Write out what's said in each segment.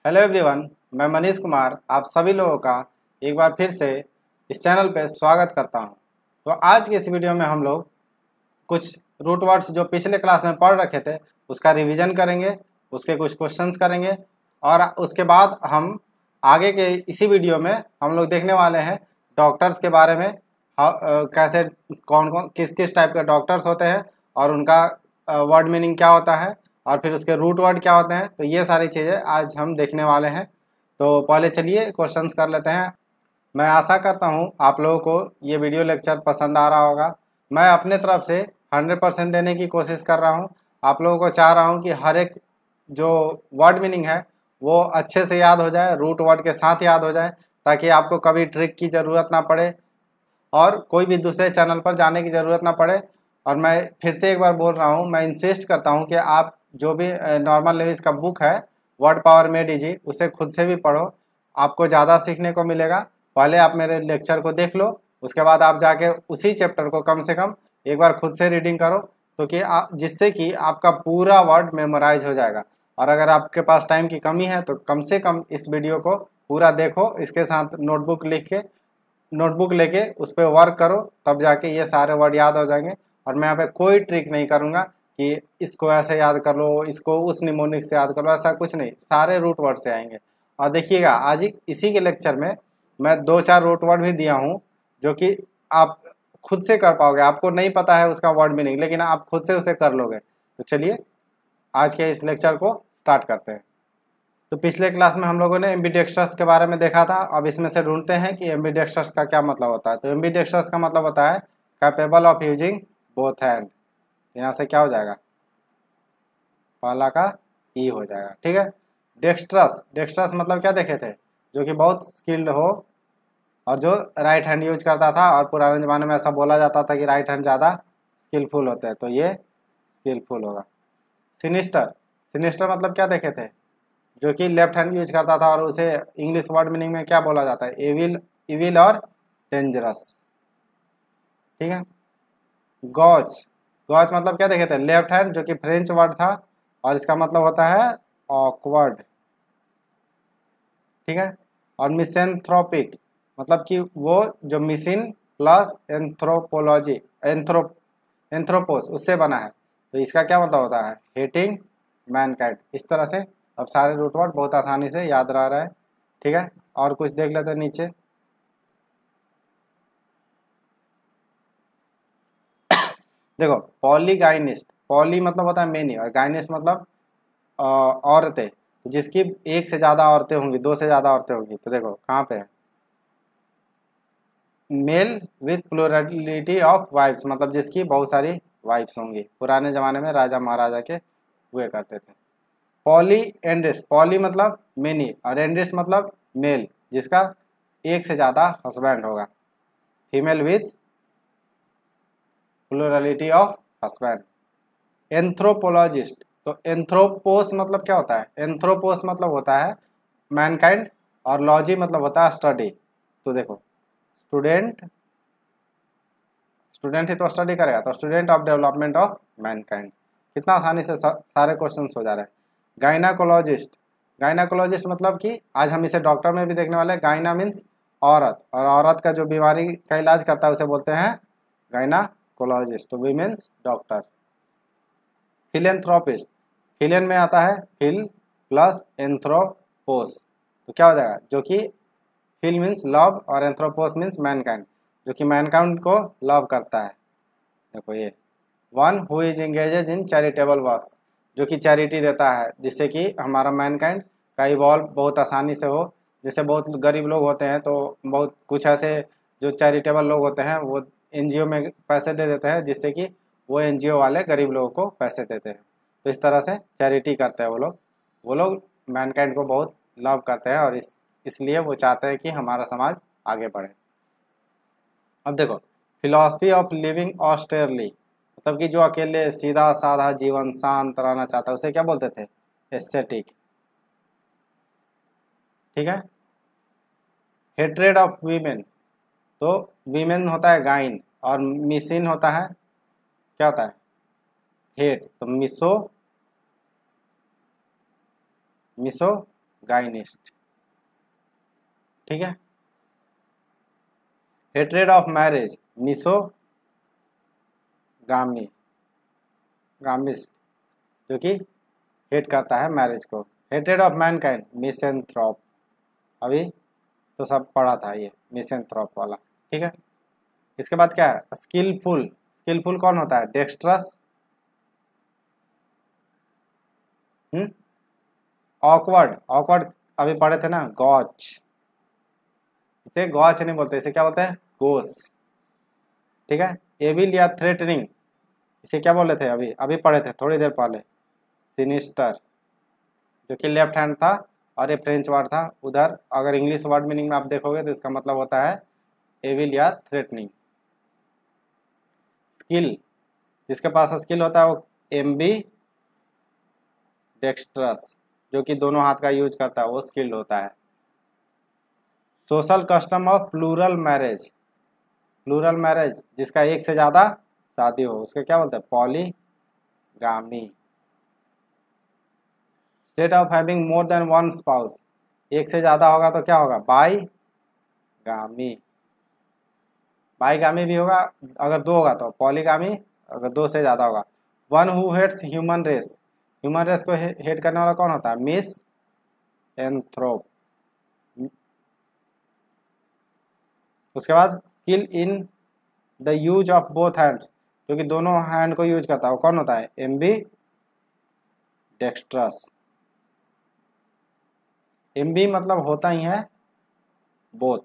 Hello everyone, मैं मनीष कुमार आप सभी लोगों का एक बार फिर से इस चैनल पे स्वागत करता हूं। तो आज की इस वीडियो में हम लोग कुछ रूट वर्ड्स जो पिछले क्लास में पढ़ रखे थे उसका रिवीजन करेंगे, उसके कुछ क्वेश्चंस करेंगे और उसके बाद हम आगे के इसी वीडियो में हम लोग देखने वाले हैं डॉक्टर्स के बारे में। कैसे कौन कौन किस किस टाइप के डॉक्टर्स होते हैं और उनका वर्ड मीनिंग क्या होता है और फिर उसके रूट वर्ड क्या होते हैं। तो ये सारी चीज़ें आज हम देखने वाले हैं। तो पहले चलिए क्वेश्चंस कर लेते हैं। मैं आशा करता हूँ आप लोगों को ये वीडियो लेक्चर पसंद आ रहा होगा। मैं अपने तरफ से 100% देने की कोशिश कर रहा हूँ। आप लोगों को चाह रहा हूँ कि हर एक जो वर्ड मीनिंग है वो अच्छे से याद हो जाए, रूट वर्ड के साथ याद हो जाए, ताकि आपको कभी ट्रिक की ज़रूरत ना पड़े और कोई भी दूसरे चैनल पर जाने की ज़रूरत ना पड़े। और मैं फिर से एक बार बोल रहा हूँ, मैं इंसिस्ट करता हूँ कि आप जो भी नॉर्मल लेविस का बुक है वर्ड पावर में डीजी उसे खुद से भी पढ़ो, आपको ज़्यादा सीखने को मिलेगा। पहले आप मेरे लेक्चर को देख लो, उसके बाद आप जाके उसी चैप्टर को कम से कम एक बार खुद से रीडिंग करो, तो कि जिससे कि आपका पूरा वर्ड मेमोराइज हो जाएगा। और अगर आपके पास टाइम की कमी है तो कम से कम इस वीडियो को पूरा देखो, इसके साथ नोटबुक लेके उस पर वर्क करो, तब जाके ये सारे वर्ड याद हो जाएंगे। और मैं यहाँ पे कोई ट्रिक नहीं करूँगा कि इसको ऐसे याद कर लो, इसको उस निमोनिक से याद कर लो, ऐसा कुछ नहीं, सारे रूट वर्ड से आएंगे। और देखिएगा आज इसी के लेक्चर में मैं 2-4 रूट वर्ड भी दिया हूँ जो कि आप खुद से कर पाओगे। आपको नहीं पता है उसका वर्ड मीनिंग, लेकिन आप खुद से उसे कर लोगे। तो चलिए आज के इस लेक्चर को स्टार्ट करते हैं। तो पिछले क्लास में हम लोगों ने एम्बीडेक्स्ट्रस के बारे में देखा था। अब इसमें से ढूंढते हैं कि एम्बीडेक्स्ट्रस का क्या मतलब होता है। तो एम्बीडेक्स्ट्रस का मतलब होता है capable of using both hand. यहाँ से क्या हो जाएगा, पहला का ई हो जाएगा, ठीक है। डेक्स्ट्रस मतलब क्या देखे थे, जो कि बहुत स्किल्ड हो और जो राइट हैंड यूज करता था। और पुराने ज़माने में ऐसा बोला जाता था कि राइट हैंड ज़्यादा स्किलफुल होते हैं, तो ये स्किलफुल होगा। सिनिस्टर मतलब क्या देखे थे, जो कि लेफ्ट हैंड यूज करता था और उसे इंग्लिश वर्ड मीनिंग में क्या बोला जाता है, इविल और डेंजरस, ठीक है। गॉच मतलब क्या देखे थे, लेफ्ट हैंड, जो कि फ्रेंच वर्ड था और इसका मतलब होता है ऑकवर्ड, ठीक है। और मिसेंथ्रोपिक मतलब कि वो जो मिसिन प्लस एंथ्रोपोलॉजी एंथ्रोपोस उससे बना है, तो इसका क्या मतलब होता है, हेटिंग मैनकाइंड। इस तरह से अब सारे रूट वर्ड बहुत आसानी से याद रह रहा है, ठीक है। और कुछ देख लेते हैं नीचे। देखो पॉलीगाइनिस्ट, पॉली मतलब होता है मेनी और गाइनिस्ट मतलब औरतें, जिसकी एक से ज़्यादा औरतें होंगी, 2 से ज़्यादा औरतें होंगी। तो देखो कहाँ पे है, male with plurality of wives मतलब जिसकी बहुत सारी वाइफ्स होंगी। पुराने ज़माने में राजा महाराजा के हुए करते थे। पॉली एंड्रिस्ट, पॉली मतलब मेनी और एंड्रिस्ट मतलब मेल, जिसका एक से ज़्यादा हस्बैंड होगा। Female with plurality of husband. Anthropologist, तो एंथ्रोपोस मतलब क्या होता है, एंथ्रोपोस मतलब होता है मैनकाइंड और लॉजी मतलब होता है स्टडी। तो देखो स्टूडेंट ही तो स्टडी करेगा, तो student of development of Mankind. कितना आसानी से सारे क्वेश्चन हो जा रहे हैं। गायनाकोलॉजिस्ट मतलब कि आज हम इसे डॉक्टर में भी देखने वाले हैं। गायना मीन्स औरत, और औरत का जो बीमारी का इलाज करता है उसे बोलते हैं गायनाकोलॉजिस्ट, तो वीमेंस डॉक्टर। फिलेंथ्रोपिस्ट, फिलेन में आता है फिल प्लस एंथ्रोपोस, तो क्या हो जाएगा, जो कि फिल मीन्स लव और एंथ्रोपोस मीन्स मैनकाइंड, जो कि मैनकाइंड को लव करता है। देखो ये one who is engaged in charitable works, जो कि चैरिटी देता है जिससे कि हमारा मैनकाइंड का इवॉल्व बहुत आसानी से हो। जैसे बहुत गरीब लोग होते हैं तो बहुत कुछ ऐसे जो चैरिटेबल लोग होते हैं वो एनजीओ में पैसे दे देते हैं, जिससे कि वो एनजीओ वाले गरीब लोगों को पैसे देते हैं। तो इस तरह से चैरिटी करते हैं वो लोग मैनकाइंड को बहुत लव करते हैं और इसलिए वो चाहते हैं कि हमारा समाज आगे बढ़े। अब देखो फिलॉसफी ऑफ लिविंग ऑस्टेरली मतलब कि जो अकेले सीधा साधा जीवन शांत रहना चाहता है उसे क्या बोलते थे, एस्थेटिक, ठीक है। हेट्रेड ऑफ वीमेन, तो वीमेन होता है गाइन और मिसिन होता है क्या होता है, हेट, तो मिसो गाइनिस्ट, ठीक है। हेट्रेड ऑफ मैरिज, मिसोगामी, गामिस्ट, जो कि हेट करता है मैरिज को। हेट्रेड ऑफ मैनकाइंड, मिसेंथ्रोप, अभी तो सब पढ़ा था ये मिसेंथ्रोप वाला, ठीक है। इसके बाद क्या है, स्किलफुल, स्किलफुल कौन होता है, डेक्स्ट्रस, ऑकवर्ड, ऑकवर्ड अभी पढ़े थे ना, गॉच, इसे गॉच नहीं बोलते, इसे क्या बोलते हैं, गोस, ठीक है। एविल या थ्रेटनिंग, इसे क्या बोले थे, अभी अभी पढ़े थे थोड़ी देर पहले, सिनिस्टर, जो कि लेफ्ट हैंड था और ये फ्रेंच वर्ड था। उधर अगर इंग्लिश वर्ड मीनिंग में आप देखोगे तो इसका मतलब होता है एविल या थ्रेटनिंग। स्किल, जिसके पास स्किल होता है वो एम्बी डेक्स्ट्रस, जो कि दोनों हाथ का यूज करता है, वो स्किल्ड होता है। Social custom of plural marriage, plural marriage जिसका एक से ज़्यादा शादी हो उसको क्या बोलते हैं, polygamy. State of having more than one spouse, एक से ज़्यादा होगा तो क्या होगा, बाईगामी, बाईगामी भी होगा, अगर दो होगा तो पॉलीगामी, अगर दो से ज़्यादा होगा। One who hates human race, human race को हेट करने वाला कौन होता है, मिस एंथ्रोप। उसके बाद skill in the use of both hands, जो कि दोनों हैंड को यूज करता है, वो कौन होता है, एम्बी डेक्स्ट्रस। एम्बी मतलब होता ही है बोथ,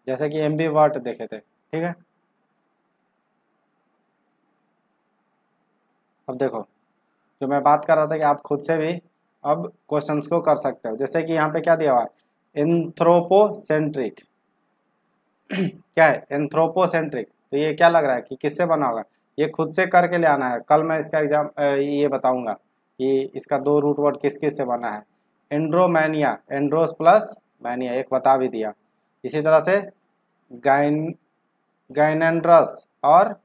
जैसे कि एम्बी वर्ट देखे थे, ठीक है। अब देखो, जो मैं बात कर रहा था कि आप खुद से भी अब क्वेश्चंस को कर सकते हो, जैसे कि यहाँ पे क्या दिया हुआ है, एंथ्रोपोसेंट्रिक, क्या है, एंथ्रोपोसेंट्रिक, तो ये क्या लग रहा है कि किससे बना होगा, ये खुद से करके ले आना है। कल मैं इसका एग्जाम ये बताऊंगा कि इसका दो रूट वर्ड किस किस से बना है। एंड्रोमैनिया, एंड्रोस प्लस मैनिया, एक बता भी दिया। इसी तरह से गाइनेंड्रस और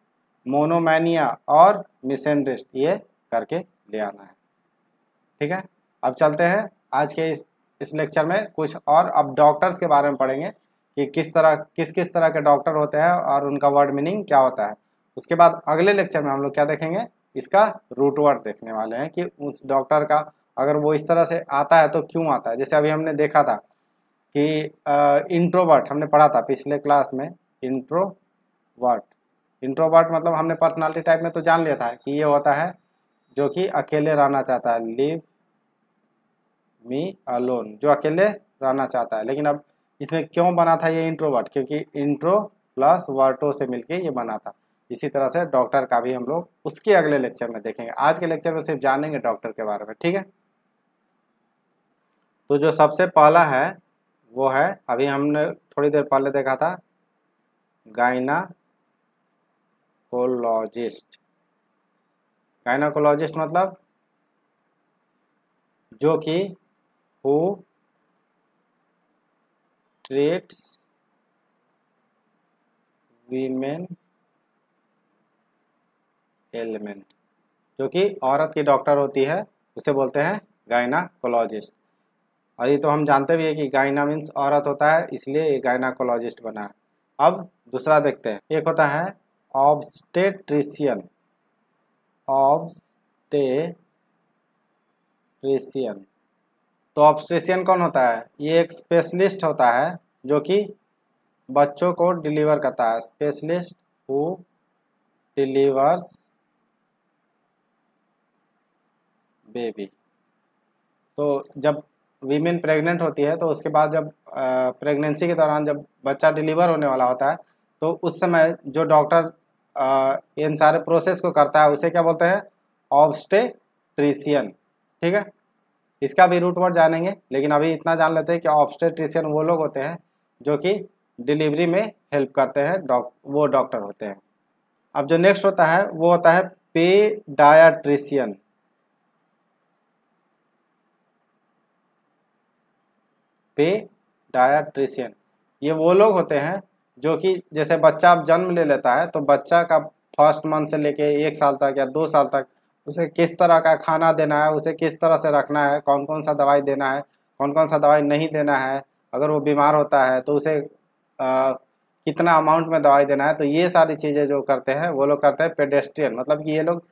मोनोमैनिया और मिसेंड्रिस्ट, ये करके ले आना है, ठीक है। अब चलते हैं आज के इस लेक्चर में कुछ और, अब डॉक्टर्स के बारे में पढ़ेंगे कि किस तरह के डॉक्टर होते हैं और उनका वर्ड मीनिंग क्या होता है। उसके बाद अगले लेक्चर में हम लोग क्या देखेंगे, इसका रूट वर्ड देखने वाले हैं कि उस डॉक्टर का अगर वो इस तरह से आता है तो क्यों आता है। जैसे अभी हमने देखा था कि इंट्रोवर्ट हमने पढ़ा था पिछले क्लास में, इंट्रोवर्ट, इंट्रोवर्ट मतलब हमने पर्सनालिटी टाइप में तो जान लिया था कि ये होता है जो कि अकेले रहना चाहता है, लिव मी अलोन, जो अकेले रहना चाहता है। लेकिन अब इसमें क्यों बना था ये इंट्रोवर्ट, क्योंकि इंट्रो प्लस वर्टो से मिलके ये बना था। इसी तरह से डॉक्टर का भी हम लोग उसके अगले लेक्चर में देखेंगे, आज के लेक्चर में सिर्फ जानेंगे डॉक्टर के बारे में, ठीक है। तो जो सबसे पहला है वो है, अभी हमने थोड़ी देर पहले देखा था, गायनाकोलॉजिस्ट। गायनाकोलॉजिस्ट मतलब जो कि हु ट्रीट्स वीमेन एलिमेंट, जो कि औरत की डॉक्टर होती है उसे बोलते हैं गायनाकोलॉजिस्ट। और ये तो हम जानते भी है कि गायना मीन्स औरत होता है, इसलिए ये गायनाकोलॉजिस्ट बना है। अब दूसरा देखते हैं, एक होता है ऑब्स्टेट्रिशियन, ऑब्स्टेट्रिशियन। तो ऑब्स्टेट्रिशियन कौन होता है, ये एक स्पेशलिस्ट होता है जो कि बच्चों को डिलीवर करता है, स्पेशलिस्ट हु डिलीवर्स बेबी। तो जब वीमेन प्रेग्नेंट होती है तो उसके बाद जब प्रेगनेंसी के दौरान जब बच्चा डिलीवर होने वाला होता है तो उस समय जो डॉक्टर इन सारे प्रोसेस को करता है उसे क्या बोलते हैं, ऑब्स्टेट्रिशियन, ठीक है। इसका भी रूट वर्ड जानेंगे, लेकिन अभी इतना जान लेते हैं कि ऑब्स्टेट्रिशियन वो लोग होते हैं जो कि डिलीवरी में हेल्प करते हैं, वो डॉक्टर होते हैं। अब जो नेक्स्ट होता है वो होता है पेडायाट्रिशियन। पेडायाट्रिशियन ये वो लोग होते हैं जो कि जैसे बच्चा अब जन्म ले लेता है तो बच्चा का फर्स्ट मंथ से लेके 1 साल तक या 2 साल तक उसे किस तरह का खाना देना है, उसे किस तरह से रखना है, कौन कौन सा दवाई देना है, कौन कौन सा दवाई नहीं देना है, अगर वो बीमार होता है तो उसे कितना अमाउंट में दवाई देना है। तो ये सारी चीज़ें जो करते हैं वो लोग करते हैं पेडियाट्रिशियन। मतलब कि ये लोग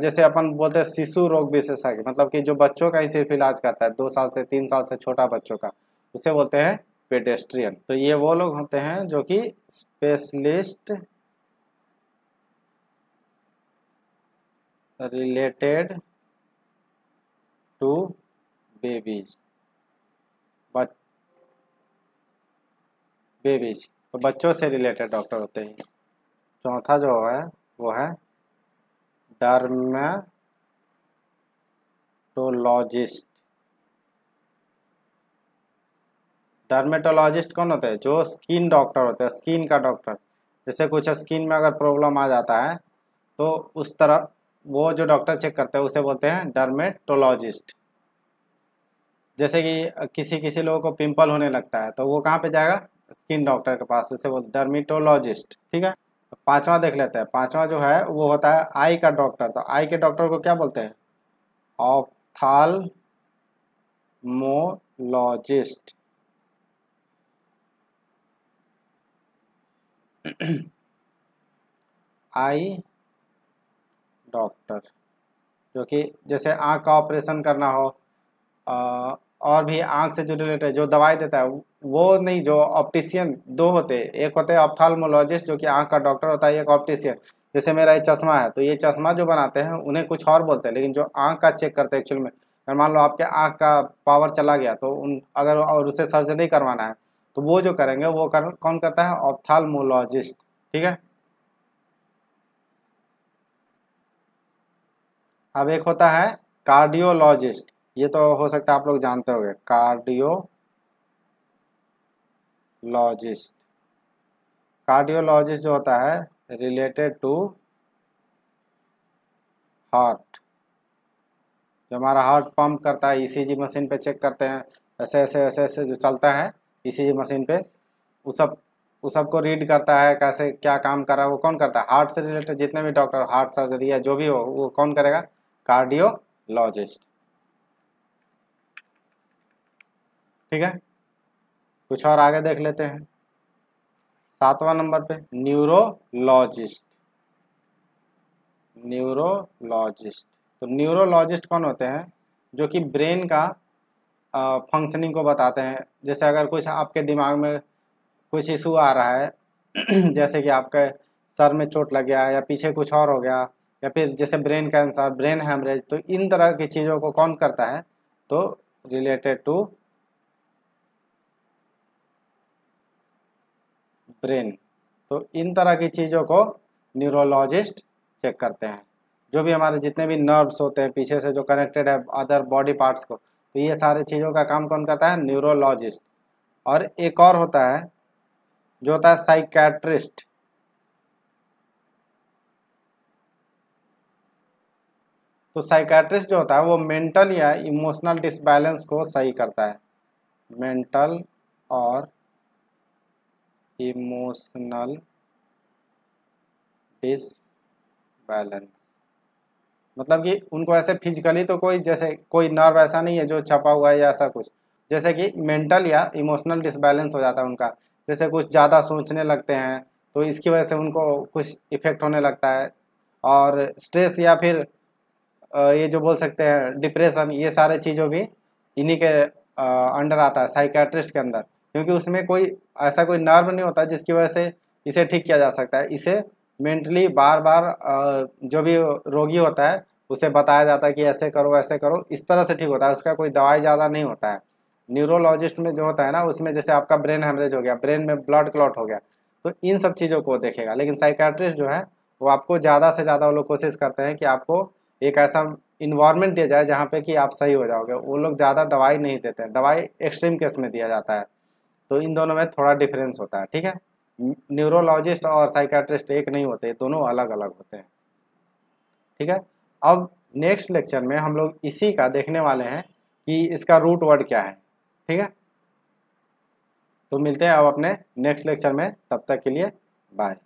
जैसे अपन बोलते हैं शिशु रोग विशेषज्ञ, मतलब कि जो बच्चों का ही सिर्फ इलाज करता है, 2 साल से 3 साल से छोटा बच्चों का, उसे बोलते हैं पेडियाट्रिशियन। तो ये वो लोग होते हैं जो कि स्पेशलिस्ट रिलेटेड टू बेबीज, तो बच्चों से रिलेटेड डॉक्टर होते हैं। चौथा जो है वो है डर्मेटोलॉजिस्ट। डर्मेटोलॉजिस्ट कौन होते हैं? जो स्किन डॉक्टर होते हैं, स्किन का डॉक्टर। जैसे कुछ स्किन में अगर प्रॉब्लम आ जाता है तो उस तरह वो जो डॉक्टर चेक करते हैं उसे बोलते हैं डर्मेटोलॉजिस्ट। जैसे कि किसी किसी लोगों को पिंपल होने लगता है तो वो कहाँ पे जाएगा? स्किन डॉक्टर के पास, उसे बोलते डर्मेटोलॉजिस्ट। ठीक है, पांचवा देख लेते हैं। पांचवा जो है वो होता है आई का डॉक्टर। तो आई के डॉक्टर को क्या बोलते हैं? ऑप्थाल्मोलॉजिस्ट। आई डॉक्टर जो कि जैसे आँख का ऑपरेशन करना हो और भी आँख से जो रिलेटेड जो दवाई देता है वो नहीं, जो ऑप्टिशियन दो होते हैं, एक होते हैं ऑप्थाल्मोलॉजिस्ट जो कि आँख का डॉक्टर होता है, एक ऑप्टिशियन। जैसे मेरा ये चश्मा है तो ये चश्मा जो बनाते हैं उन्हें कुछ और बोलते हैं, लेकिन जो आँख का चेक करते हैं एक्चुअल में, अगर मान लो आपके आँख का पावर चला गया तो अगर और उसे सर्जरी करवाना है तो वो जो करेंगे वो कौन करता है? ऑप्थाल्मोलॉजिस्ट। ठीक है, अब एक होता है कार्डियोलॉजिस्ट। ये तो हो सकता है आप लोग जानते होंगे, कार्डियोलॉजिस्ट। कार्डियोलॉजिस्ट जो होता है रिलेटेड टू हार्ट। जो हमारा हार्ट पंप करता है, ईसीजी मशीन पे चेक करते हैं, ऐसे ऐसे ऐसे ऐसे जो चलता है ईसीजी मशीन पे, उस सब को रीड करता है, कैसे क्या काम कर रहा है वो कौन करता है? हार्ट से रिलेटेड जितने भी डॉक्टर, हार्ट सर्जरी या जो भी हो वो कौन करेगा? कार्डियोलॉजिस्ट। ठीक है, कुछ और आगे देख लेते हैं। 7वां नंबर पे न्यूरोलॉजिस्ट। न्यूरोलॉजिस्ट, तो न्यूरोलॉजिस्ट कौन होते हैं? जो कि ब्रेन का फंक्शनिंग को बताते हैं। जैसे अगर कुछ आपके दिमाग में कुछ इशू आ रहा है जैसे कि आपके सर में चोट लग गया या पीछे कुछ और हो गया, या फिर जैसे ब्रेन कैंसर, ब्रेन हेमरेज, तो इन तरह की चीज़ों को कौन करता है? तो रिलेटेड टू ब्रेन। तो इन तरह की चीज़ों को न्यूरोलॉजिस्ट चेक करते हैं। जो भी हमारे जितने भी नर्व्स होते हैं पीछे से जो कनेक्टेड है अदर बॉडी पार्ट्स को, तो ये सारे चीज़ों का काम कौन करता है? न्यूरोलॉजिस्ट। और एक और होता है जो होता है साइकियाट्रिस्ट। तो साइकियाट्रिस्ट जो होता है वो मेंटल या इमोशनल डिसबैलेंस को सही करता है। मेंटल और इमोशनल डिसबैलेंस, मतलब कि उनको ऐसे फिजिकली तो कोई जैसे कोई नर्व ऐसा नहीं है जो छपा हुआ है या ऐसा कुछ, जैसे कि मेंटल या इमोशनल डिसबैलेंस हो जाता है उनका। जैसे कुछ ज़्यादा सोचने लगते हैं तो इसकी वजह से उनको कुछ इफेक्ट होने लगता है, और स्ट्रेस या फिर ये जो बोल सकते हैं डिप्रेशन, ये सारे चीज़ों भी इन्हीं के अंडर आता है साइकियाट्रिस्ट के अंदर, क्योंकि उसमें कोई ऐसा कोई नर्व नहीं होता जिसकी वजह से इसे ठीक किया जा सकता है। इसे मेंटली बार बार जो भी रोगी होता है उसे बताया जाता है कि ऐसे करो ऐसे करो, इस तरह से ठीक होता है, उसका कोई दवाई ज़्यादा नहीं होता है। न्यूरोलॉजिस्ट में जो होता है ना, उसमें जैसे आपका ब्रेन हेमरेज हो गया, ब्रेन में ब्लड क्लॉट हो गया, तो इन सब चीज़ों को देखेगा। लेकिन साइकियाट्रिस्ट जो है वो आपको ज़्यादा से ज़्यादा वो लोग कोशिश करते हैं कि आपको एक ऐसा इन्वायरमेंट दिया जाए जहाँ पे कि आप सही हो जाओगे। वो लोग ज़्यादा दवाई नहीं देते हैं, दवाई एक्सट्रीम केस में दिया जाता है। तो इन दोनों में थोड़ा डिफरेंस होता है। ठीक है, न्यूरोलॉजिस्ट और साइकियाट्रिस्ट एक नहीं होते, दोनों अलग अलग होते हैं। ठीक है, अब नेक्स्ट लेक्चर में हम लोग इसी का देखने वाले हैं कि इसका रूट वर्ड क्या है। ठीक है, तो मिलते हैं अब अपने नेक्स्ट लेक्चर में, तब तक के लिए बाय।